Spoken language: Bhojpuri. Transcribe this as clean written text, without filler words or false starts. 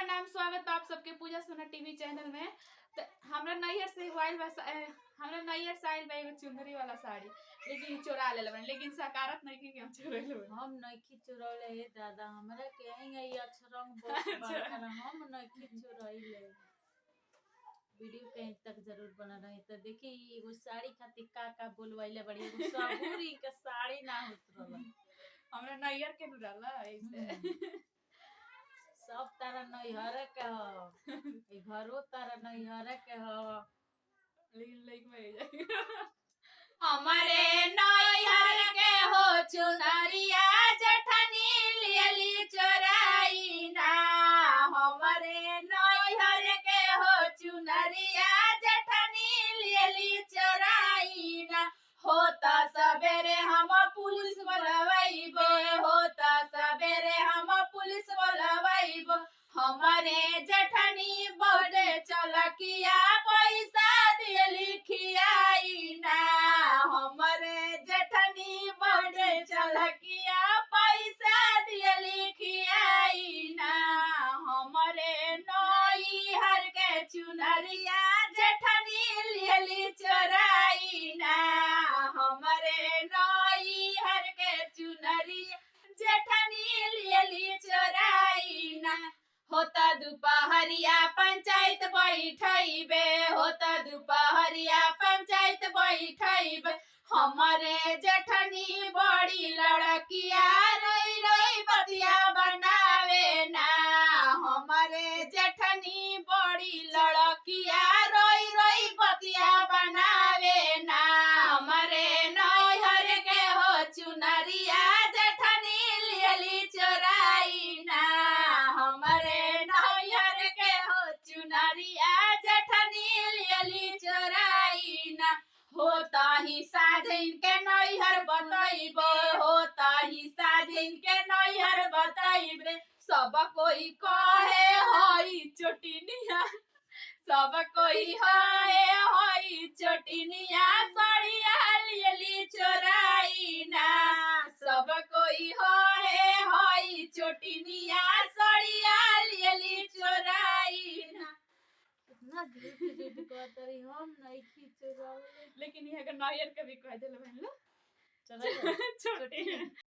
प्रणाम, स्वागत आप सबके पूजा सोना टीवी चैनल में। तो हमरा नैहर से आइल बा एगो चुंदरी वाला साड़ी, लेकिन चोरा ले बन, लेकिन सकारत नहीं कि हम चोरैले बन। हम नइखी चोरौले हे दादा, हमरा के आई अक्षरंग बहुत बड़का हम नइखी चोरौले। वीडियो पे तक जरूर बना रही तो देखी एगो साड़ी खातिर का बोलवाइले बड़ी, एगो सबूरी के साड़ी ना उतरल हमरा नैहर के नुराला ऐसे सब तारा नैहर के हो, ए घरो तारा नैहर के हो, लेकिन लाइक में जाए हमारे नैहर के हो चुनरिया जठनी लियली चोराई ना। हमारे नैहर के हो चुनरिया जठनी लियली चोराई ना। होता सबेरे हम पुलिस बुलवाइबो, होता सबेरे हम पुलिस बुलवाइबो। हमारे जठनी बड़े चलकिया पैसा दियली खियाई ना। हमारे जठनी बड़े चलकिया पैसा दियली खियाई ना। हमारे नैहर के चुनरिया जठनी लियली चोराई ना। हमारे नैहर के चुनरिया जठनी लियली चोराई ना। होता दुपहरिया पंचायत बैठइबे, होता दुपहरिया पंचायत बैठइबे। हमारे जठनी बड़ी लड़किया रोई रोई बतिया बनावे ना। हमारे जठनी बड़ी लड़किया रोई रोई बतिया बनावे ना। हमारे नैहर के हो चुनरिया जठनी लियली चोराई ना। हमारे नैहर के हो चुनरिया जठनी लियली चोराई ना। होता ही साजिन के नैहर बताइबो, होता ही साजिन के नैहर बताइबे। सब कोई कहे हई चोटिनिया, सब कोई हई चोटिनिया साड़िया लियली चोराई ना। सब कोई हई चोटिनिया साड़िया लियली चोराई ना। कितना झूठ कहतरी, हम नइखी चोरौले, लेकिन ये नैहर के भी कह देले बन लो चोरौले छोटी